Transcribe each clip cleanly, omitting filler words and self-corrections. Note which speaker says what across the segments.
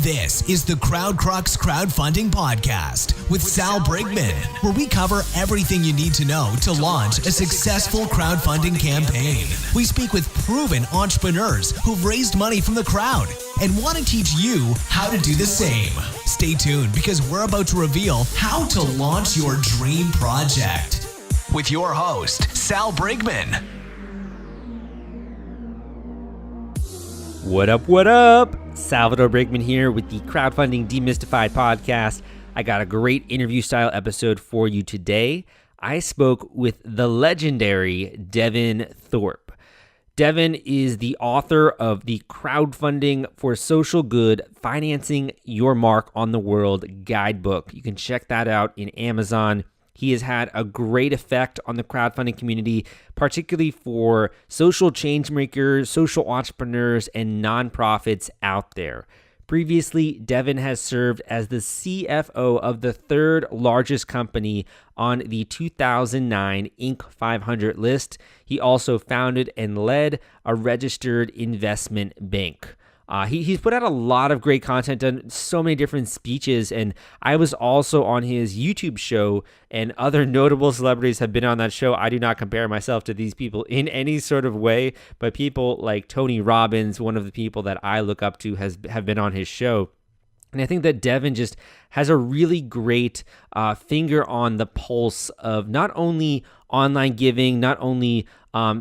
Speaker 1: This is the Crowdcrux Crowdfunding Podcast with Sal Brigman, where we cover everything you need to know to launch a successful crowdfunding campaign. We speak with proven entrepreneurs who've raised money from the crowd and want to teach you how to do the same. Stay tuned because we're about to reveal how to launch your dream project. With your host, Sal Brigman.
Speaker 2: What up, what up? Salvador Brigman here with the Crowdfunding Demystified podcast. I got a great interview-style episode for you today. I spoke with the legendary Devin Thorpe. Devin is the author of the Crowdfunding for Social Good, Financing Your Mark on the World guidebook. You can check that out in Amazon. He has had a great effect on the crowdfunding community, particularly for social change makers, social entrepreneurs, and nonprofits out there. Previously, Devin has served as the CFO of the third largest company on the 2009 Inc. 500 list. He also founded and led a registered investment bank. He's put out a lot of great content, done so many different speeches, and I was also on his YouTube show, and other notable celebrities have been on that show. I do not compare myself to these people in any sort of way, but people like Tony Robbins, one of the people that I look up to, have been on his show. And I think that Devin just has a really great finger on the pulse of not only online giving, not only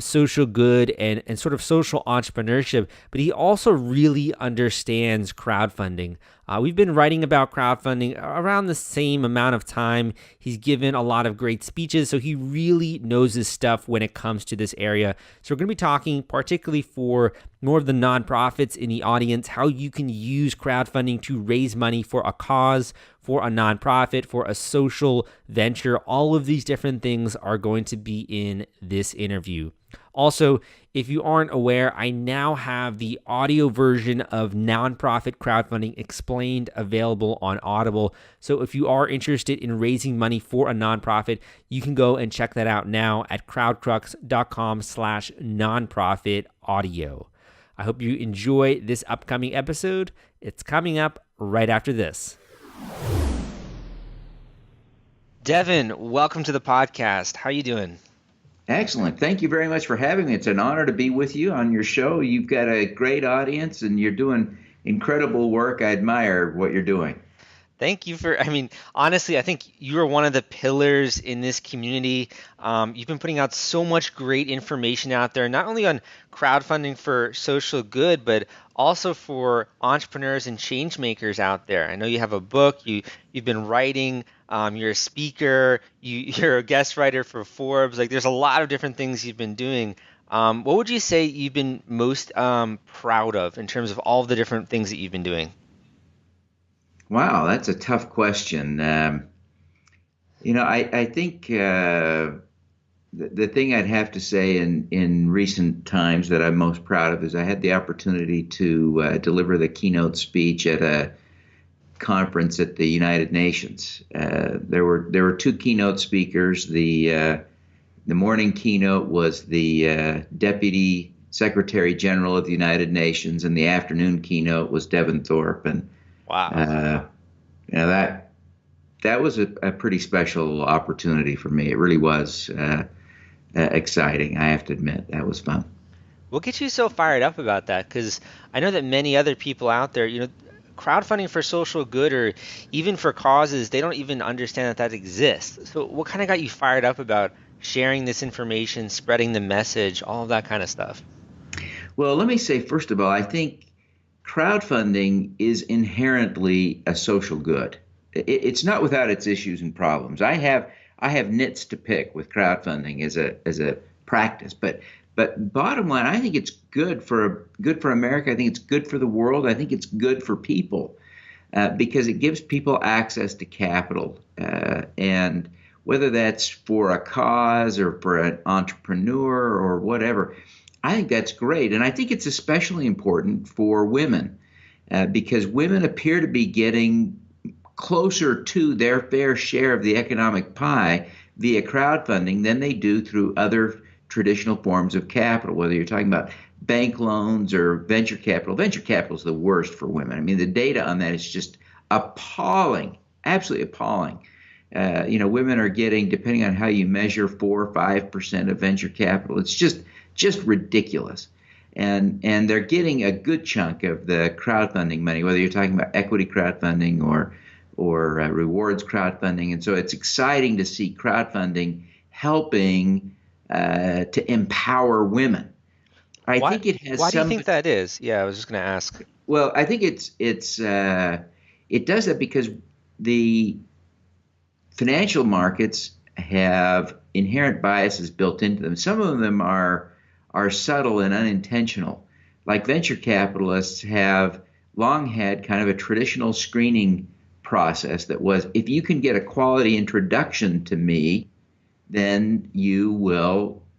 Speaker 2: social good and sort of social entrepreneurship, but he also really understands crowdfunding. We've been writing about crowdfunding around the same amount of time. He's given a lot of great speeches, so he really knows his stuff when it comes to this area. So we're going to be talking particularly for more of the nonprofits in the audience, how you can use crowdfunding to raise money for a cause, for a nonprofit, for a social venture. All of these different things are going to be in this interview. Also, if you aren't aware, I now have the audio version of Nonprofit Crowdfunding Explained available on Audible. So if you are interested in raising money for a nonprofit, you can go and check that out now at crowdcrux.com/nonprofit audio. I hope you enjoy this upcoming episode. It's coming up right after this. Devin, welcome to the podcast. How are you doing?
Speaker 3: Excellent. Thank you very much for having me. It's an honor to be with you on your show. You've got a great audience and you're doing incredible work. I admire what you're doing.
Speaker 2: Thank you honestly, I think you are one of the pillars in this community. You've been putting out so much great information out there, not only on crowdfunding for social good, but also for entrepreneurs and change makers out there. I know you have a book, you've been writing, you're a speaker, you're a guest writer for Forbes. There's a lot of different things you've been doing. What would you say you've been most proud of in terms of all the different things that you've been doing?
Speaker 3: Wow, that's a tough question. I think the thing I'd have to say in recent times that I'm most proud of is I had the opportunity to deliver the keynote speech at a conference at the United Nations. There were two keynote speakers. The morning keynote was the Deputy Secretary General of the United Nations, and the afternoon keynote was Devin Thorpe. And wow. That was a pretty special opportunity for me. It really was exciting. I have to admit, that was fun.
Speaker 2: What gets you so fired up about that? Because I know that many other people out there, crowdfunding for social good or even for causes, they don't even understand that exists. So what kind of got you fired up about sharing this information, spreading the message, all of that kind of stuff?
Speaker 3: Well, let me say, first of all, I think crowdfunding is inherently a social good. It's not without its issues and problems. I have nits to pick with crowdfunding as a practice, but bottom line, I think it's good for America. I think it's good for the world. I think it's good for people because it gives people access to capital, and whether that's for a cause or for an entrepreneur or whatever. I think that's great. And I think it's especially important for women because women appear to be getting closer to their fair share of the economic pie via crowdfunding than they do through other traditional forms of capital, whether you're talking about bank loans or venture capital. Venture capital is the worst for women. I mean, the data on that is just appalling, absolutely appalling. Women are getting, depending on how you measure, 4 or 5% of venture capital. It's just ridiculous. And they're getting a good chunk of the crowdfunding money, whether you're talking about equity crowdfunding or rewards crowdfunding. And so it's exciting to see crowdfunding helping to empower women. I think it has.
Speaker 2: Why do you think that is? Yeah, I was just going to ask.
Speaker 3: Well, I think it does that because the financial markets have inherent biases built into them. Some of them are subtle and unintentional. Like venture capitalists have long had kind of a traditional screening process that was, if you can get a quality introduction to me, then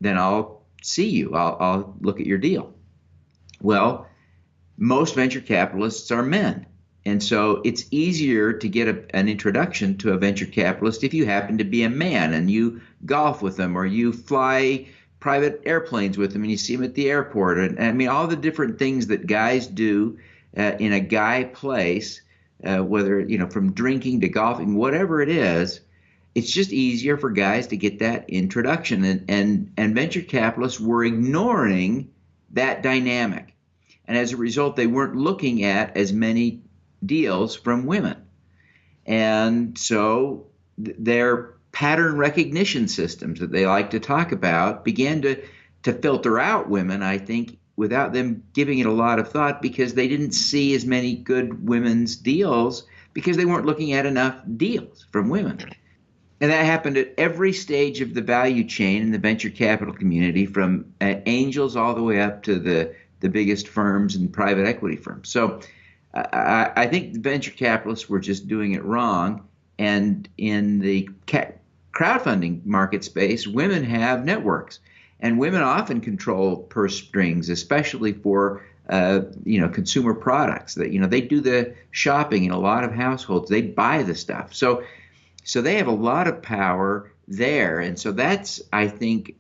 Speaker 3: I'll see you. I'll look at your deal. Well, most venture capitalists are men. And so it's easier to get an introduction to a venture capitalist if you happen to be a man and you golf with them or you fly private airplanes with them and you see them at the airport. And I mean, all the different things that guys do in a guy place, whether, from drinking to golfing, whatever it is, it's just easier for guys to get that introduction. And venture capitalists were ignoring that dynamic. And as a result, they weren't looking at as many deals from women. And so their pattern recognition systems that they like to talk about began to filter out women, I think, without them giving it a lot of thought, because they didn't see as many good women's deals because they weren't looking at enough deals from women. And that happened at every stage of the value chain in the venture capital community, from angels all the way up to the biggest firms and private equity firms. So I think the venture capitalists were just doing it wrong. And in the crowdfunding market space, women have networks, and women often control purse strings, especially for consumer products. That they do the shopping in a lot of households. They buy the stuff, so they have a lot of power there, and so that's, I think,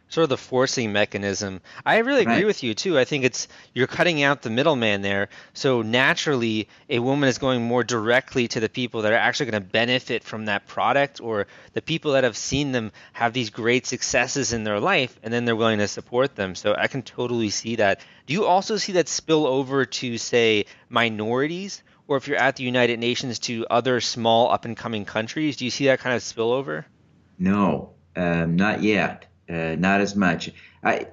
Speaker 2: sort of the forcing mechanism. I really agree with you too. I think you're cutting out the middleman there. So naturally, a woman is going more directly to the people that are actually going to benefit from that product, or the people that have seen them have these great successes in their life, and then they're willing to support them. So I can totally see that. Do you also see that spill over to, say, minorities? Or if you're at the United Nations, to other small up-and-coming countries? Do you see that kind of spillover?
Speaker 3: No, not yet. Not as much.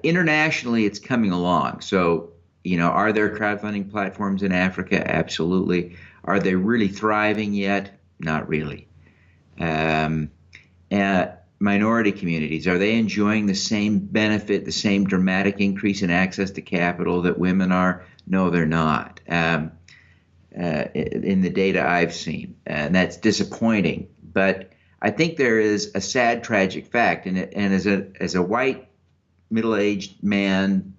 Speaker 3: Internationally, it's coming along. So, are there crowdfunding platforms in Africa? Absolutely. Are they really thriving yet? Not really. Minority communities, are they enjoying the same benefit, the same dramatic increase in access to capital that women are? No, they're not. In the data I've seen, and that's disappointing. But I think there is a sad, tragic fact, and as a white, middle-aged man,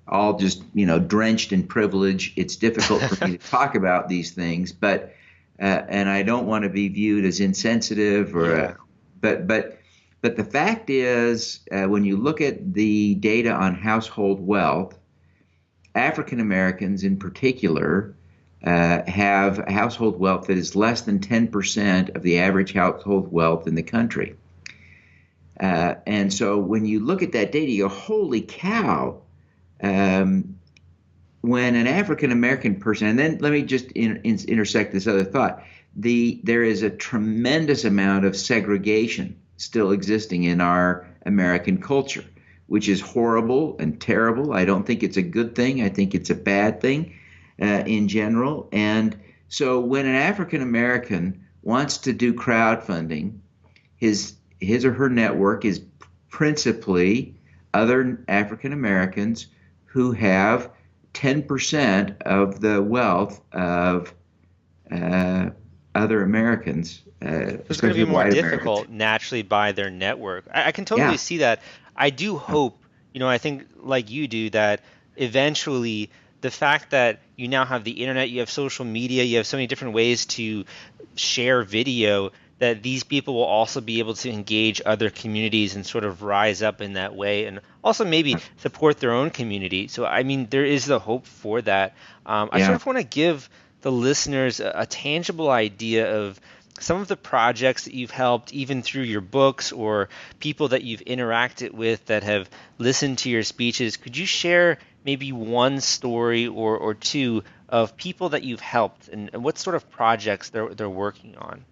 Speaker 3: all just drenched in privilege, it's difficult for me to talk about these things. But and I don't want to be viewed as insensitive but the fact is, when you look at the data on household wealth, African Americans in particular have a household wealth that is less than 10% of the average household wealth in the country. And so when you look at that data, you go, holy cow, when an African American person, and then let me just intersect this other thought, there is a tremendous amount of segregation still existing in our American culture, which is horrible and terrible. I don't think it's a good thing. I think it's a bad thing. In general. And so when an African American wants to do crowdfunding, his or her network is principally other African Americans who have 10% of the wealth of other Americans.
Speaker 2: It's going to be more difficult naturally by their network. I can totally see that. I do hope, I think like you do, that eventually the fact that you now have the internet, you have social media, you have so many different ways to share video, that these people will also be able to engage other communities and sort of rise up in that way, and also maybe support their own community. So, I mean, there is the hope for that. I sort
Speaker 3: Yeah.
Speaker 2: of want to give the listeners a tangible idea of some of the projects that you've helped, even through your books or people that you've interacted with that have listened to your speeches. Could you share maybe one story or two of people that you've helped and what sort of projects they're working on?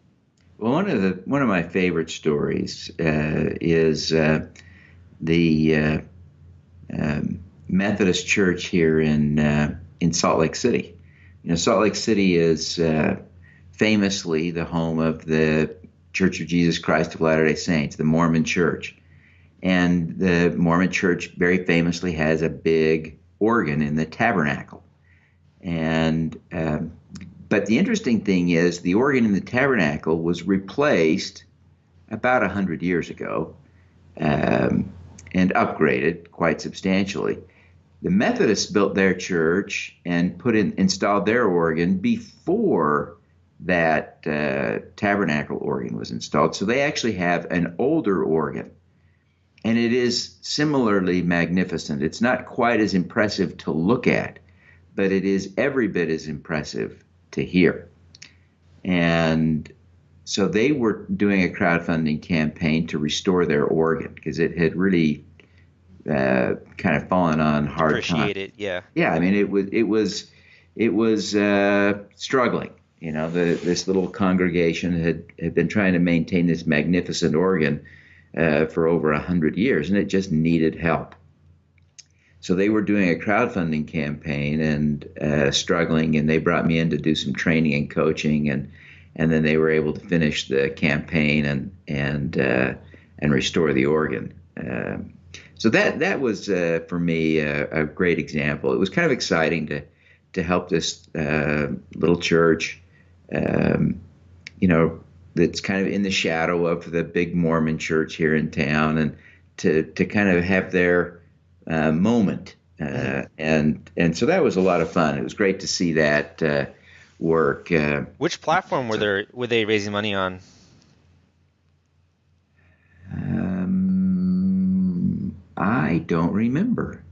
Speaker 3: Well, one of my favorite stories is the Methodist Church here in Salt Lake City. You know, Salt Lake City is famously the home of the Church of Jesus Christ of Latter-day Saints, the Mormon Church. And the Mormon Church very famously has a big organ in the tabernacle. And but the interesting thing is the organ in the tabernacle was replaced about 100 years ago and upgraded quite substantially. The Methodists built their church and installed their organ before that tabernacle organ was installed. So they actually have an older organ. And it is similarly magnificent. It's not quite as impressive to look at, but it is every bit as impressive to hear. And so they were doing a crowdfunding campaign to restore their organ because it had really kind of fallen on hard times.
Speaker 2: Appreciate it, yeah.
Speaker 3: Yeah, I mean it was struggling. You know, this little congregation had been trying to maintain this magnificent organ for over 100 years, and it just needed help. So they were doing a crowdfunding campaign and struggling, and they brought me in to do some training and coaching, and then they were able to finish the campaign and restore the organ. So that was for me a great example. It was kind of exciting to help this little church, you know, that's kind of in the shadow of the big Mormon church here in town, and to kind of have their moment. And so that was a lot of fun. It was great to see that work.
Speaker 2: Which platform were they raising money on?
Speaker 3: I don't remember.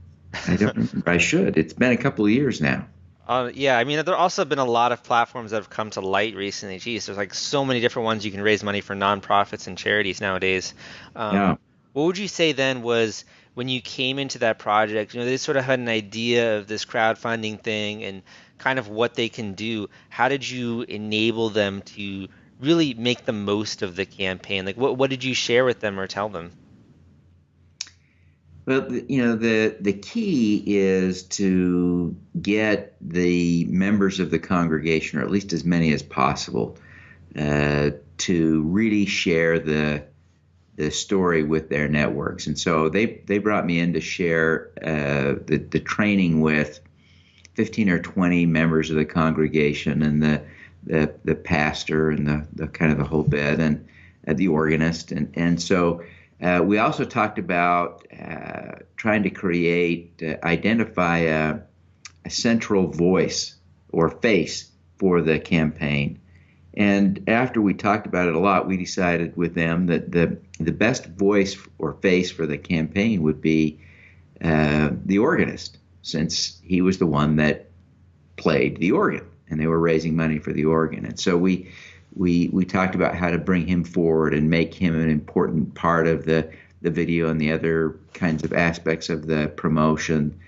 Speaker 3: I should. It's been a couple of years now.
Speaker 2: Yeah, I mean, there also been a lot of platforms that have come to light recently. Geez, there's like so many different ones you can raise money for nonprofits and charities nowadays.
Speaker 3: Yeah.
Speaker 2: What would you say then was when you came into that project, you know, they sort of had an idea of this crowdfunding thing and kind of what they can do. How did you enable them to really make the most of the campaign? Like, what did you share with them or tell them?
Speaker 3: Well, you know, the key is to get the members of the congregation, or at least as many as possible, to really share the story with their networks. And so they brought me in to share the training with 15 or 20 members of the congregation and the pastor and the kind of the whole bit and the organist. And so we also talked about trying to identify a central voice or face for the campaign. And after we talked about it a lot, we decided with them that the best voice or face for the campaign would be the organist, since he was the one that played the organ, and they were raising money for the organ. And so we talked about how to bring him forward and make him an important part of the video and the other kinds of aspects of the promotion.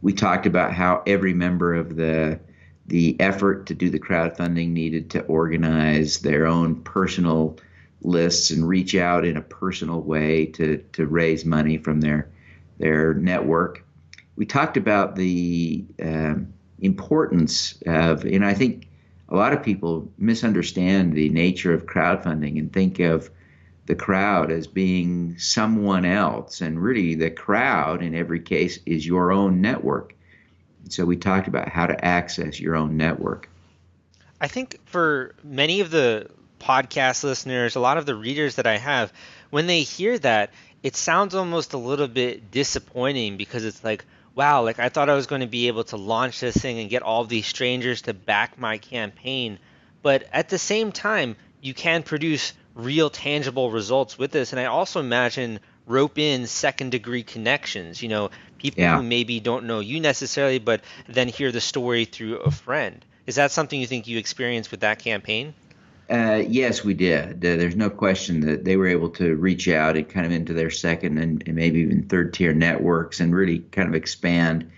Speaker 3: We talked about how every member of the effort to do the crowdfunding needed to organize their own personal lists and reach out in a personal way to raise money from their network. We talked about the importance of, and I think a lot of people misunderstand the nature of crowdfunding and think of the crowd as being someone else. And really, the crowd in every case is your own network. So we talked about how to access your own network.
Speaker 2: I think for many of the podcast listeners, a lot of the readers that I have, when they hear that, it sounds almost a little bit disappointing because it's like, wow, like I thought I was going to be able to launch this thing and get all these strangers to back my campaign. But at the same time, you can produce real tangible results with this. And I also imagine rope in second degree connections, people who
Speaker 3: Yeah.
Speaker 2: maybe don't know you necessarily, but then hear the story through a friend. Is that something you think you experienced with that campaign?
Speaker 3: Yes, we did. There's no question that they were able to reach out and kind of into their second and maybe even third tier networks and really kind of expand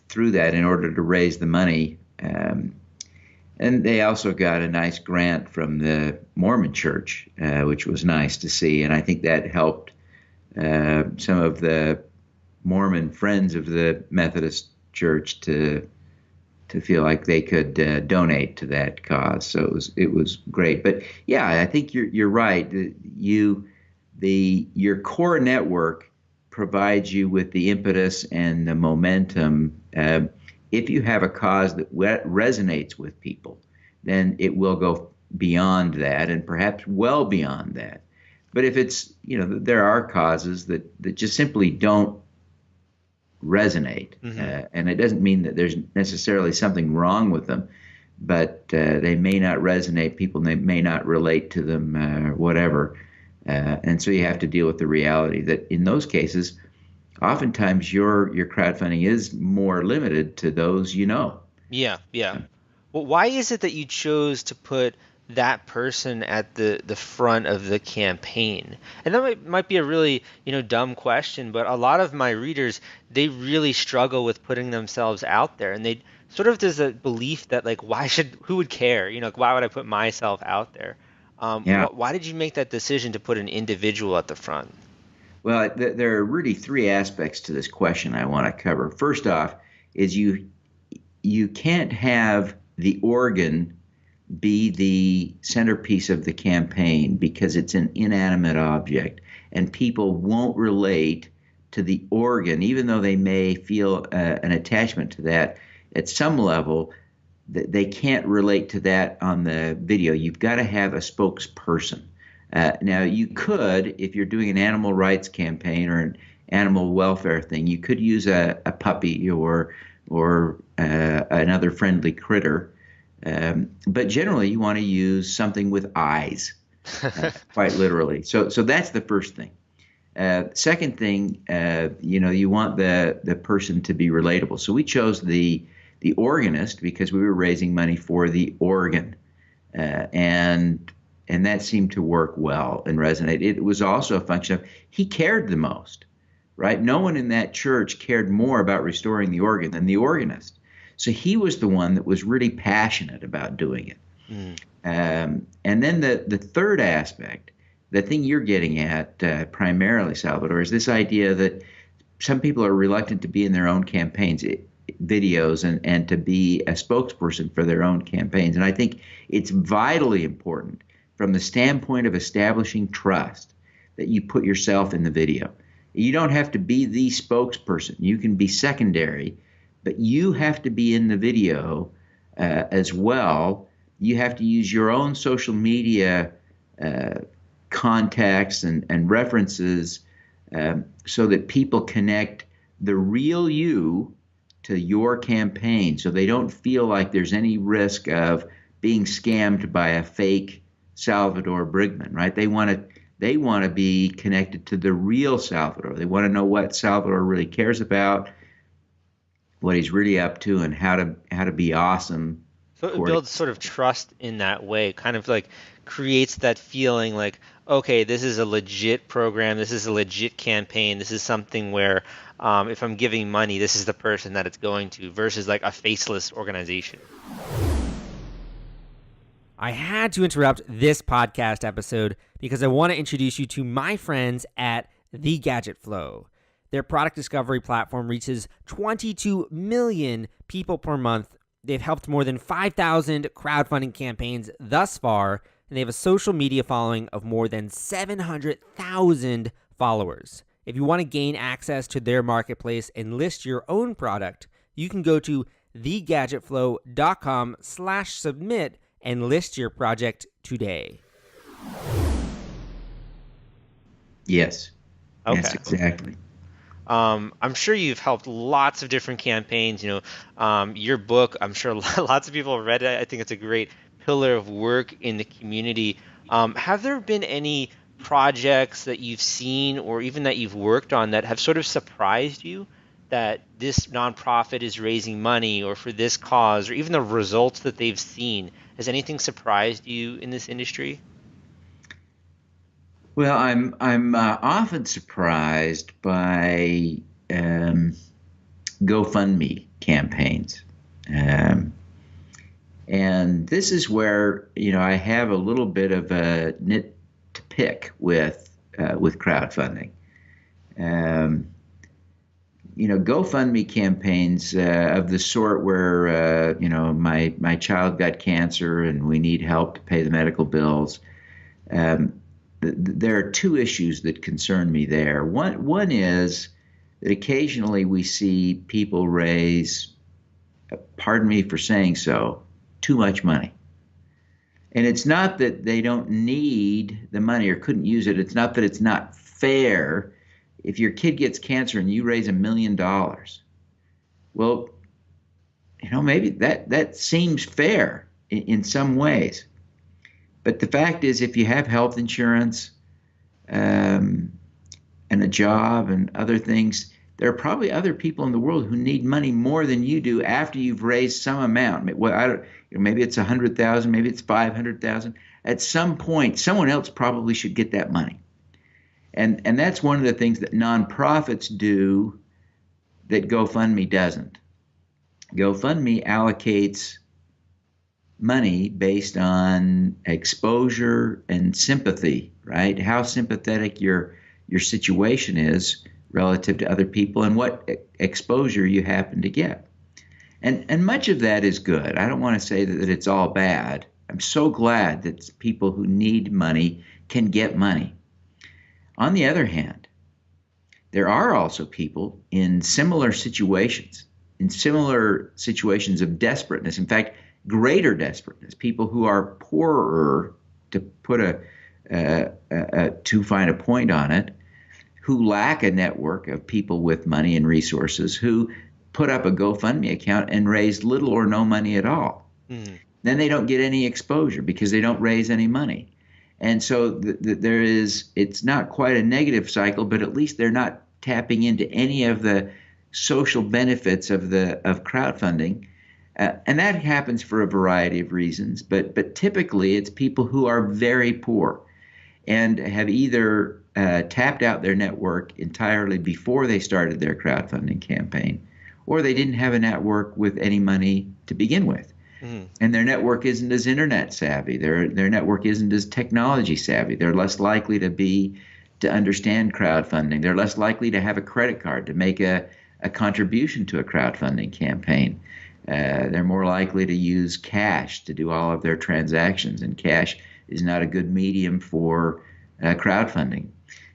Speaker 3: through that in order to raise the money. And they also got a nice grant from the Mormon Church, which was nice to see. And I think that helped some of the Mormon friends of the Methodist Church to feel like they could donate to that cause. So it was great. But yeah, I think you're right. Your core network provides you with the impetus and the momentum. If you have a cause that resonates with people, then it will go beyond that and perhaps well beyond that. But if it's, there are causes that just simply don't resonate. And it doesn't mean that there's necessarily something wrong with them, but they may not resonate. People may not relate to them or whatever. And so you have to deal with the reality that in those cases, oftentimes your crowdfunding is more limited to those you know.
Speaker 2: Yeah. Well, why is it that you chose to put that person at the front of the campaign? And that might be a really dumb question, but a lot of my readers, they really struggle with putting themselves out there, and they sort of, there's a belief that like, who would care, why would I put myself out there? Why did you make that decision to put an individual at the front?
Speaker 3: Well, there are really three aspects to this question I want to cover. First off is you can't have the organ be the centerpiece of the campaign because it's an inanimate object, and people won't relate to the organ, even though they may feel an attachment to that at some level. They can't relate to that on the video. You've got to have a spokesperson. Now, you could, if you're doing an animal rights campaign or an animal welfare thing, you could use a puppy or another friendly critter. But generally, you want to use something with eyes, quite literally. So that's the first thing. Second thing, you want the person to be relatable. So we chose the organist because we were raising money for the organ, and that seemed to work well and resonate. It was also a function of he cared the most, right? No one in that church cared more about restoring the organ than the organist. So he was the one that was really passionate about doing it. And then the third aspect, the thing you're getting at primarily, Salvador, is this idea that some people are reluctant to be in their own campaigns, videos, and to be a spokesperson for their own campaigns. And I think it's vitally important from the standpoint of establishing trust that you put yourself in the video. You don't have to be the spokesperson. You can be secondary, but you have to be in the video as well. You have to use your own social media contacts and references so that people connect the real you to your campaign, so they don't feel like there's any risk of being scammed by a fake Salvador Brigman, right? They want to be connected to the real Salvador. They want to know what Salvador really cares about, what he's really up to, and how to be awesome.
Speaker 2: So it builds sort of trust in that way, kind of like creates that feeling like, okay, this is a legit program, this is a legit campaign, this is something where if I'm giving money, this is the person that it's going to, versus like a faceless organization. I had to interrupt this podcast episode because I want to introduce you to my friends at The Gadget Flow. Their product discovery platform reaches 22 million people per month. They've helped more than 5,000 crowdfunding campaigns thus far, and they have a social media following of more than 700,000 followers. If you want to gain access to their marketplace and list your own product, you can go to thegadgetflow.com/submit and list your project today.
Speaker 3: Yes.
Speaker 2: Okay.
Speaker 3: Yes, exactly.
Speaker 2: I'm sure you've helped lots of different campaigns. Your book, I'm sure lots of people have read it. I think it's a great pillar of work in the community. Have there been any projects that you've seen or even that you've worked on that have sort of surprised you that this nonprofit is raising money or for this cause or even the results that they've seen? Has anything surprised you in this industry?
Speaker 3: Well, I'm often surprised by GoFundMe campaigns, um, and this is where I have a little bit of a nit to pick with crowdfunding. Um, GoFundMe campaigns of the sort where my child got cancer and we need help to pay the medical bills. There are two issues that concern me there. One is that occasionally we see people raise, pardon me for saying so, too much money. And it's not that they don't need the money or couldn't use it. It's not that it's not fair. If your kid gets cancer and you raise $1 million, well, maybe that seems fair in some ways. But the fact is, if you have health insurance and a job and other things, there are probably other people in the world who need money more than you do after you've raised some amount. Well, maybe it's 100,000, maybe it's 500,000. At some point, someone else probably should get that money. And that's one of the things that nonprofits do that GoFundMe doesn't. GoFundMe allocates money based on exposure and sympathy, right? How sympathetic your situation is relative to other people and what exposure you happen to get. And much of that is good. I don't want to say that it's all bad. I'm so glad that people who need money can get money. On the other hand, there are also people in similar situations of desperateness. In fact, greater desperateness, people who are poorer, to put to find a point on it, who lack a network of people with money and resources, who put up a GoFundMe account and raise little or no money at all. Mm. Then they don't get any exposure because they don't raise any money. And so it's not quite a negative cycle, but at least they're not tapping into any of the social benefits of crowdfunding. And that happens for a variety of reasons, but typically it's people who are very poor and have either tapped out their network entirely before they started their crowdfunding campaign, or they didn't have a network with any money to begin with. Mm. And their network isn't as internet savvy. Their network isn't as technology savvy. They're less likely to understand crowdfunding. They're less likely to have a credit card to make a contribution to a crowdfunding campaign. They're more likely to use cash to do all of their transactions, and cash is not a good medium for crowdfunding.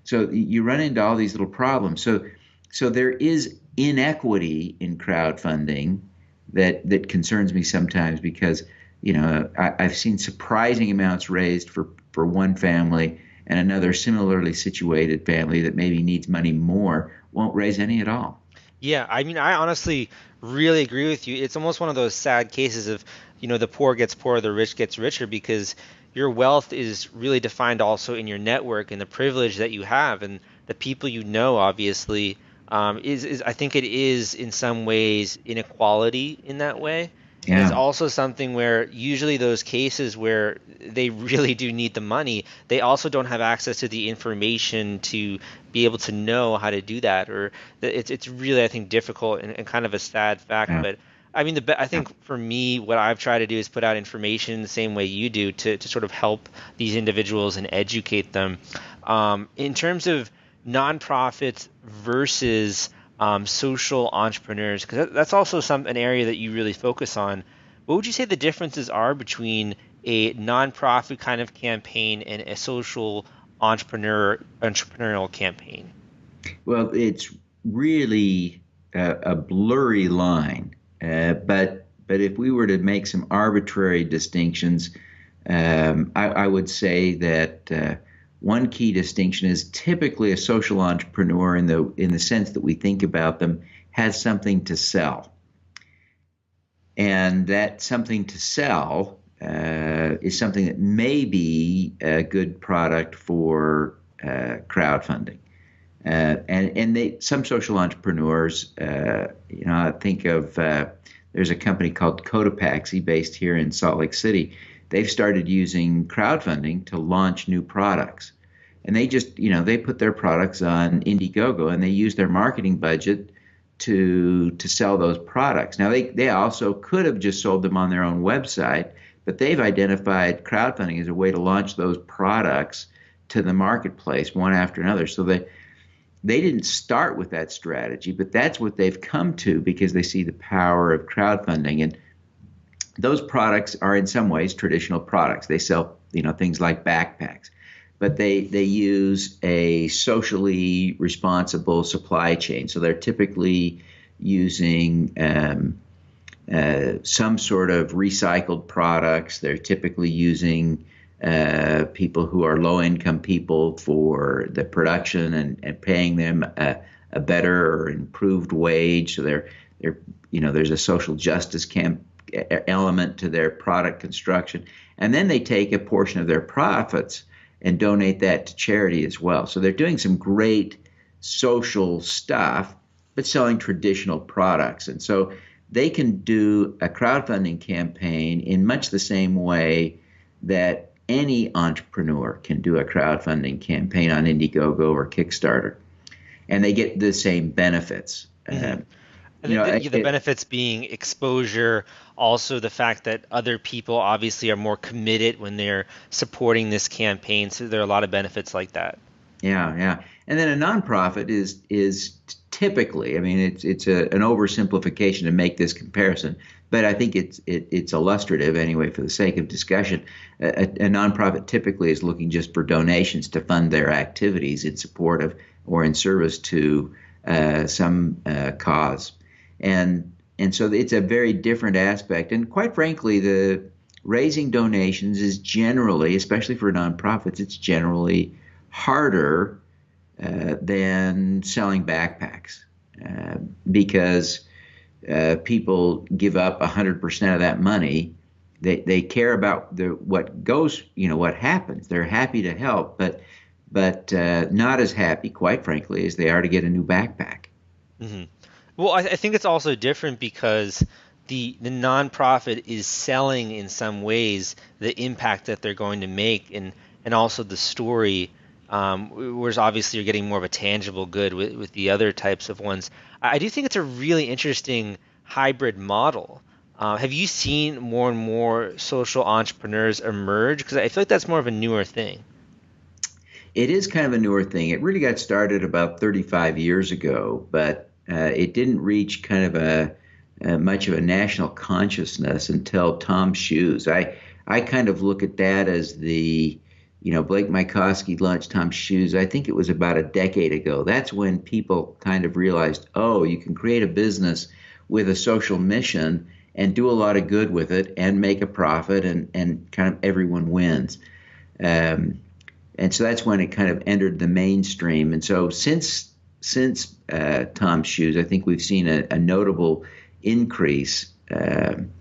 Speaker 3: So you run into all these little problems. So there is inequity in crowdfunding that concerns me sometimes, because I've seen surprising amounts raised for one family, and another similarly situated family that maybe needs money more won't raise any at all.
Speaker 2: Yeah, I mean, I honestly really agree with you. It's almost one of those sad cases of, the poor gets poorer, the rich gets richer, because your wealth is really defined also in your network and the privilege that you have and the people obviously. Is I think it is in some ways inequality in that way. Yeah. It's also something where usually those cases where they really do need the money, they also don't have access to the information to be able to know how to do that, or it's really, I think, difficult and kind of a sad fact. Yeah. But I mean, I think for me, what I've tried to do is put out information the same way you do to sort of help these individuals and educate them. In terms of nonprofits versus social entrepreneurs, because that's also an area that you really focus on. What would you say the differences are between a nonprofit kind of campaign and a social entrepreneurial campaign?
Speaker 3: Well, it's really a blurry line, but if we were to make some arbitrary distinctions, I would say that one key distinction is typically a social entrepreneur in the sense that we think about them has something to sell. And that something to sell is something that may be a good product for crowdfunding. Some social entrepreneurs, I think of there's a company called Cotopaxi based here in Salt Lake City. They've started using crowdfunding to launch new products, and they just they put their products on Indiegogo and they use their marketing budget to sell those products. Now they also could have just sold them on their own website, but they've identified crowdfunding as a way to launch those products to the marketplace one after another. So they didn't start with that strategy, but that's what they've come to because they see the power of crowdfunding. And those products are in some ways traditional products. They sell, things like backpacks, but they use a socially responsible supply chain. So they're typically using some sort of recycled products. They're typically using people who are low-income people for the production and paying them a better or improved wage. So there's a social justice element to their product construction, and then they take a portion of their profits and donate that to charity as well. So they're doing some great social stuff, but selling traditional products. And so they can do a crowdfunding campaign in much the same way that any entrepreneur can do a crowdfunding campaign on Indiegogo or Kickstarter, and they get the same benefits.
Speaker 2: Mm-hmm. The benefits being exposure, also the fact that other people obviously are more committed when they're supporting this campaign. So there are a lot of benefits like that.
Speaker 3: Yeah. And then a nonprofit is typically, it's an oversimplification to make this comparison, but I think it's illustrative anyway for the sake of discussion. A nonprofit typically is looking just for donations to fund their activities in support of or in service to some cause. And so it's a very different aspect. And quite frankly, the raising donations is generally, especially for nonprofits, it's generally harder than selling backpacks because people give up 100% of that money. They care about what goes, what happens. They're happy to help, but not as happy, quite frankly, as they are to get a new backpack.
Speaker 2: Mm-hmm. Well, I think it's also different because the nonprofit is selling in some ways the impact that they're going to make and also the story, whereas obviously you're getting more of a tangible good with the other types of ones. I do think it's a really interesting hybrid model. Have you seen more and more social entrepreneurs emerge? Because I feel like that's more of a newer thing.
Speaker 3: It is kind of a newer thing. It really got started about 35 years ago, but it didn't reach kind of a much of a national consciousness until Tom's Shoes. I kind of look at that as the, Blake Mycoskie launched Tom's Shoes. I think it was about a decade ago. That's when people kind of realized, oh, you can create a business with a social mission and do a lot of good with it and make a profit and kind of everyone wins. And so that's when it kind of entered the mainstream. And so since Tom's Shoes, I think we've seen a notable increase, and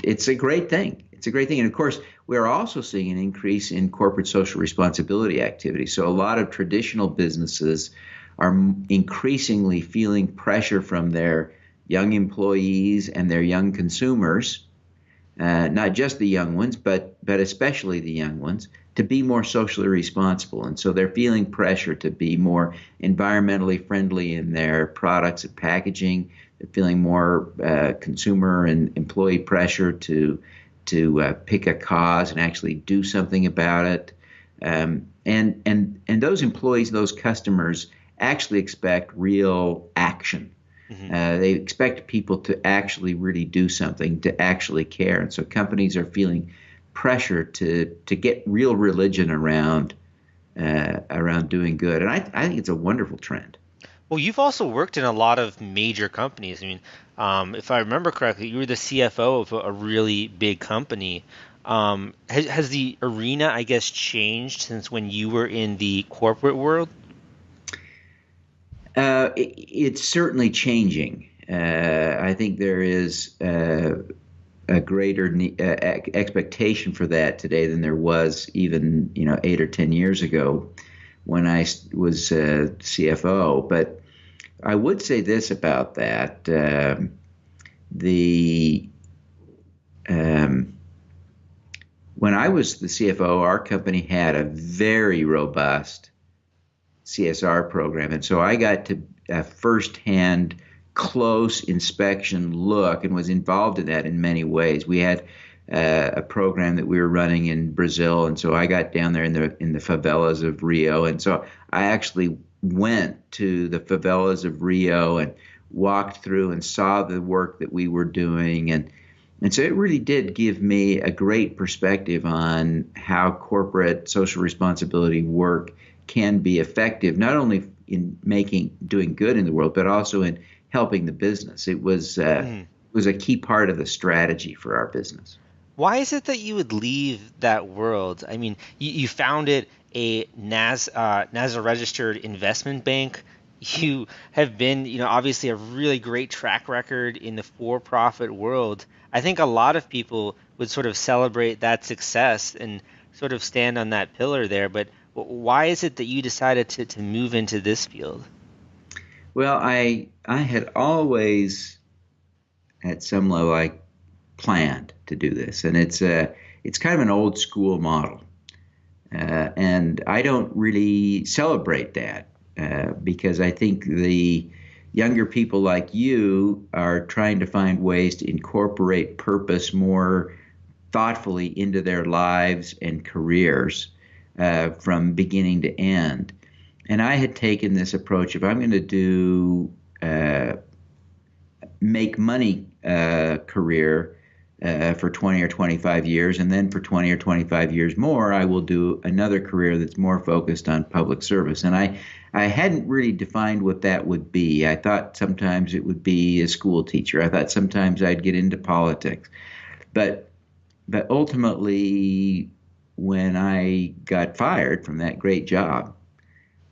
Speaker 3: it's a great thing. It's a great thing. And of course, we're also seeing an increase in corporate social responsibility activity. So a lot of traditional businesses are increasingly feeling pressure from their young employees and their young consumers, not just the young ones, but especially the young ones, to be more socially responsible. And so they're feeling pressure to be more environmentally friendly in their products and packaging. They're feeling more consumer and employee pressure to pick a cause and actually do something about it. And those employees, those customers actually expect real action. Mm-hmm. They expect people to actually really do something, to actually care. And so companies are feeling pressure to get real religion around doing good. And I think it's a wonderful trend.
Speaker 2: Well, you've also worked in a lot of major companies. If I remember correctly, you were the CFO of a really big company. Has the arena, I guess, changed since when you were in the corporate world?
Speaker 3: It's certainly changing. I think there is a greater expectation for that today than there was even 8 or 10 years ago when I was CFO. But I would say this about that: when I was the CFO, our company had a very robust CSR program, and so I got to firsthand, close inspection look and was involved in that in many ways. We had a program that we were running in Brazil, and so I got down there in the favelas of Rio, and so I actually went to the favelas of Rio and walked through and saw the work that we were doing, and so it really did give me a great perspective on how corporate social responsibility work can be effective, not only in doing good in the world, but also in helping the business. It was a key part of the strategy for our business.
Speaker 2: Why is it that you would leave that world? I mean, you founded a NASA registered investment bank. You have been, obviously a really great track record in the for-profit world. I think a lot of people would sort of celebrate that success and sort of stand on that pillar there. But why is it that you decided to move into this field?
Speaker 3: Well, I had always, at some level, planned to do this, and it's kind of an old school model, and I don't really celebrate that because I think the younger people like you are trying to find ways to incorporate purpose more thoughtfully into their lives and careers from beginning to end. And I had taken this approach: if I'm going to do make money career for 20 or 25 years, and then for 20 or 25 years more, I will do another career that's more focused on public service. And I hadn't really defined what that would be. I thought sometimes it would be a school teacher. I thought sometimes I'd get into politics. But ultimately, when I got fired from that great job,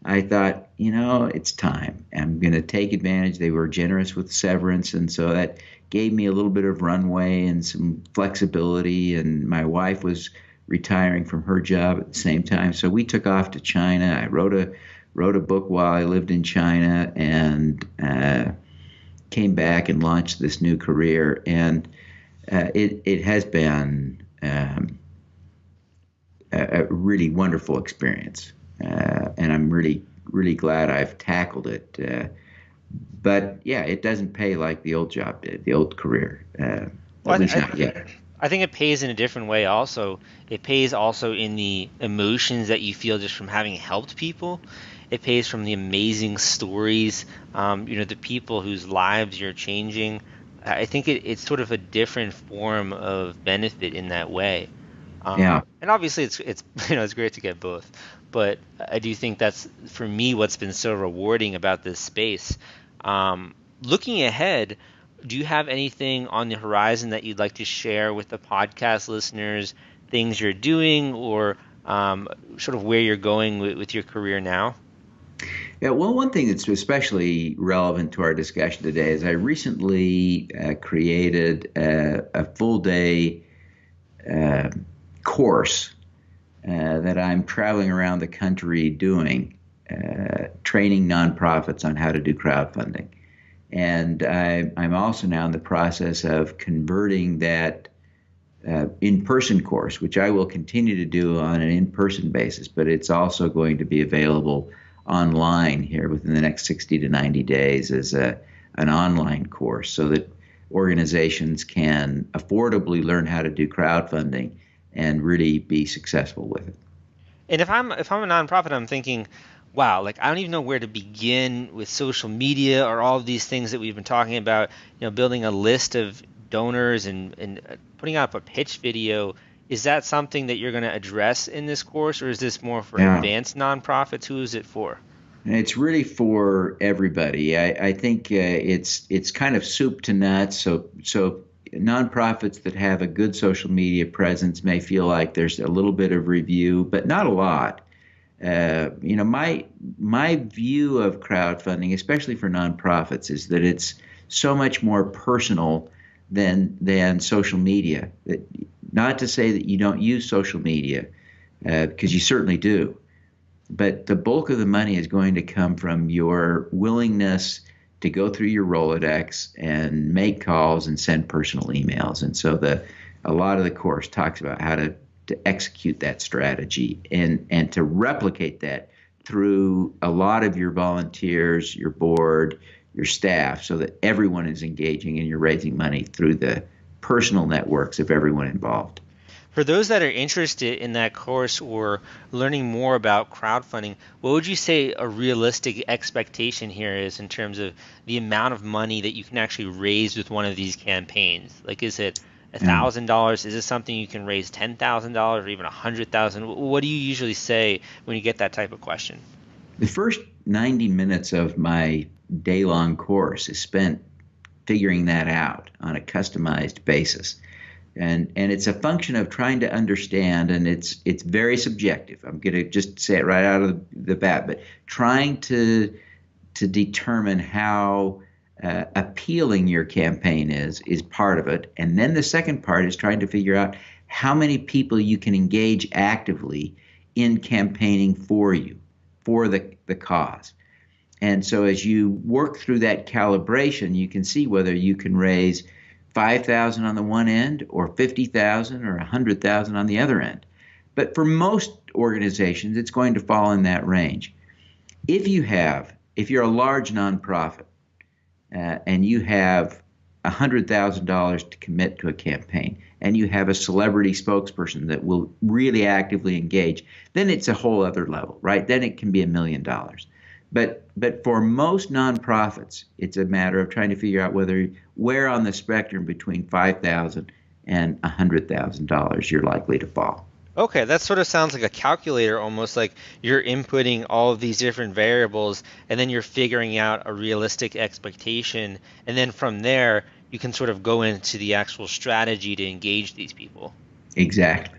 Speaker 3: I thought, it's time. I'm going to take advantage. They were generous with severance, and so that gave me a little bit of runway and some flexibility. And my wife was retiring from her job at the same time, so we took off to China. I wrote a book while I lived in China, and came back and launched this new career. And it has been a really wonderful experience. And I'm really, really glad I've tackled it. But yeah, it doesn't pay like the old job did, the old career. At least not yet.
Speaker 2: I think it pays in a different way also. It pays also in the emotions that you feel just from having helped people. It pays from the amazing stories, the people whose lives you're changing. I think it's sort of a different form of benefit in that way. And obviously it's it's great to get both, but I do think that's, for me, what's been so rewarding about this space. Looking ahead, do you have anything on the horizon that you'd like to share with the podcast listeners, things you're doing, or sort of where you're going with your career now?
Speaker 3: Yeah, well, one thing that's especially relevant to our discussion today is I recently created a full-day course that I'm traveling around the country doing, training nonprofits on how to do crowdfunding. And I'm also now in the process of converting that in-person course, which I will continue to do on an in-person basis, but it's also going to be available online here within the next 60 to 90 days as an online course, so that organizations can affordably learn how to do crowdfunding and really be successful with it.
Speaker 2: And if I'm a nonprofit, I'm thinking, wow, I don't even know where to begin with social media or all of these things that we've been talking about, building a list of donors and putting up a pitch video. Is that something that you're going to address in this course, or is this more for advanced nonprofits? Who is it for?
Speaker 3: It's really for everybody. I think it's kind of soup to nuts. So nonprofits that have a good social media presence may feel like there's a little bit of review, but not a lot. My view of crowdfunding, especially for nonprofits, is that it's so much more personal than social media. Not to say that you don't use social media, because you certainly do, but the bulk of the money is going to come from your willingness to go through your Rolodex and make calls and send personal emails. And so a lot of the course talks about how to execute that strategy and to replicate that through a lot of your volunteers, your board, your staff, so that everyone is engaging and you're raising money through the personal networks of everyone involved.
Speaker 2: For those that are interested in that course or learning more about crowdfunding, what would you say a realistic expectation here is in terms of the amount of money that you can actually raise with one of these campaigns? Like, is it $1,000? Is it something you can raise $10,000 or even $100,000? What do you usually say when you get that type of question?
Speaker 3: The first 90 minutes of my day-long course is spent figuring that out on a customized basis. And it's a function of trying to understand, and it's very subjective. I'm going to just say it right out of the bat, but trying to determine how appealing your campaign is part of it. And then the second part is trying to figure out how many people you can engage actively in campaigning for you, for the cause. And so as you work through that calibration, you can see whether you can raise $5,000 on the one end or $50,000 or $100,000 on the other end. But for most organizations, it's going to fall in that range. If you're a large nonprofit and you have $100,000 to commit to a campaign and you have a celebrity spokesperson that will really actively engage, then it's a whole other level, right? Then it can be $1 million. But for most nonprofits, it's a matter of trying to figure out where on the spectrum between $5,000 and $100,000 you're likely to fall.
Speaker 2: Okay, that sort of sounds like a calculator, almost like you're inputting all of these different variables and then you're figuring out a realistic expectation. And then from there, you can sort of go into the actual strategy to engage these people.
Speaker 3: Exactly.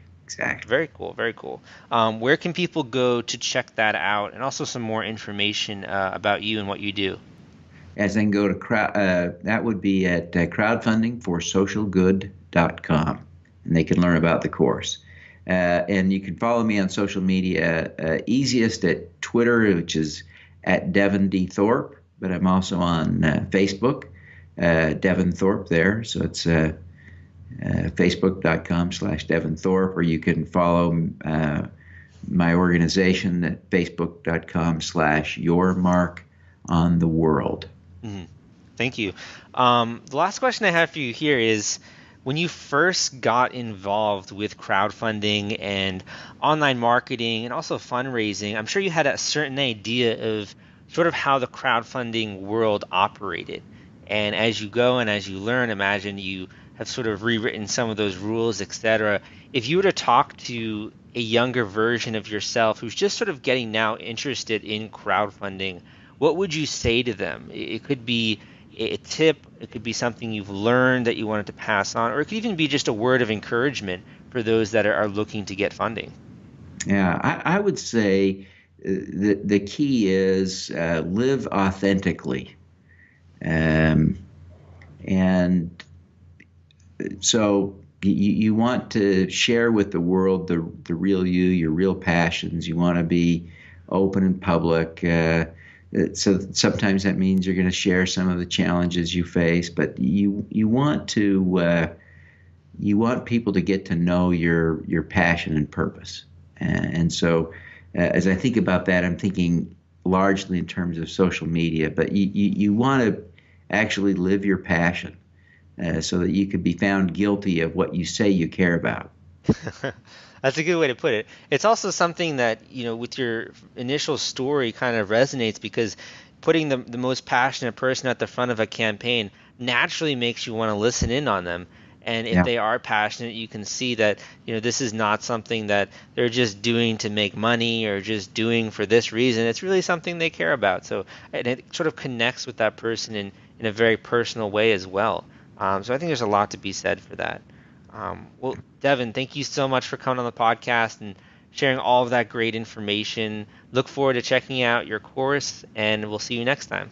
Speaker 2: Very cool, very cool. Where can people go to check that out, and also some more information about you and what you do?
Speaker 3: As they can go to that would be at crowdfundingforsocialgood.com, and they can learn about the course. And you can follow me on social media, easiest at Twitter, which is at Devin D. Thorpe, but I'm also on Facebook, Devin Thorpe there. So it's facebook.com/Devin Thorpe, or you can follow my organization at facebook.com/YourMarkOnTheWorld.
Speaker 2: Mm-hmm. Thank you. The last question I have for you here is, when you first got involved with crowdfunding and online marketing and also fundraising, I'm sure you had a certain idea of sort of how the crowdfunding world operated. And as you go and as you learn, imagine you have sort of rewritten some of those rules, etc. If you were to talk to a younger version of yourself who's just sort of getting now interested in crowdfunding, what would you say to them? It could be a tip, it could be something you've learned that you wanted to pass on, or it could even be just a word of encouragement for those that are looking to get funding.
Speaker 3: Yeah, I would say the key is live authentically. And so you want to share with the world the real you, your real passions. You want to be open and public. So sometimes that means you're going to share some of the challenges you face, but you want people to get to know your passion and purpose. And so as I think about that, I'm thinking largely in terms of social media, but you want to actually live your passion so that you could be found guilty of what you say you care about.
Speaker 2: That's a good way to put it. It's also something that, with your initial story kind of resonates, because putting the most passionate person at the front of a campaign naturally makes you want to listen in on them. And if they are passionate, you can see that, this is not something that they're just doing to make money or just doing for this reason. It's really something they care about. So, and it sort of connects with that person in a very personal way as well. So I think there's a lot to be said for that. Well, Devin, thank you so much for coming on the podcast and sharing all of that great information. Look forward to checking out your course, and we'll see you next time.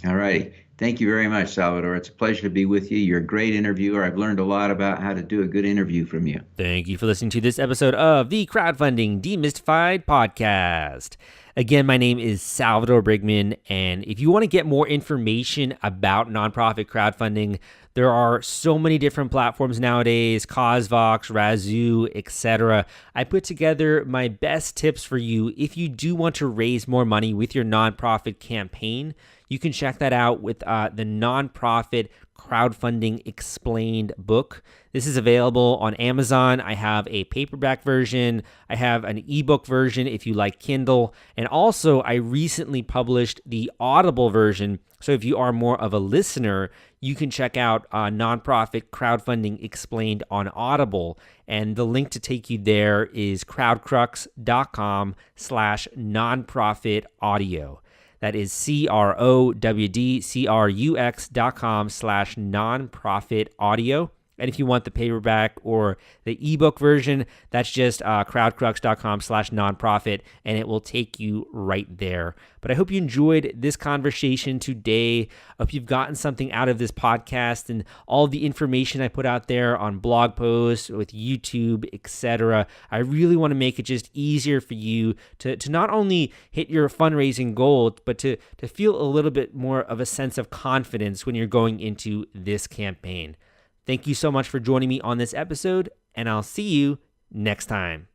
Speaker 3: All righty. Thank you very much, Salvador. It's a pleasure to be with you. You're a great interviewer. I've learned a lot about how to do a good interview from you.
Speaker 2: Thank you for listening to this episode of the Crowdfunding Demystified podcast. Again, my name is Salvador Brigman, and if you want to get more information about nonprofit crowdfunding, there are so many different platforms nowadays, Causevox, Razoo, etc. I put together my best tips for you if you do want to raise more money with your nonprofit campaign. You can check that out with the Nonprofit Crowdfunding Explained book. This is available on Amazon. I have a paperback version. I have an ebook version if you like Kindle. And also, I recently published the Audible version. So if you are more of a listener, you can check out Nonprofit Crowdfunding Explained on Audible. And the link to take you there is crowdcrux.com/nonprofitaudio. That is crowdcrux.com/nonprofitaudio. And if you want the paperback or the ebook version, that's just crowdcrux.com/nonprofit, and it will take you right there. But I hope you enjoyed this conversation today. I hope you've gotten something out of this podcast and all the information I put out there on blog posts, with YouTube, etc. I really want to make it just easier for you to not only hit your fundraising goal, but to feel a little bit more of a sense of confidence when you're going into this campaign. Thank you so much for joining me on this episode, and I'll see you next time.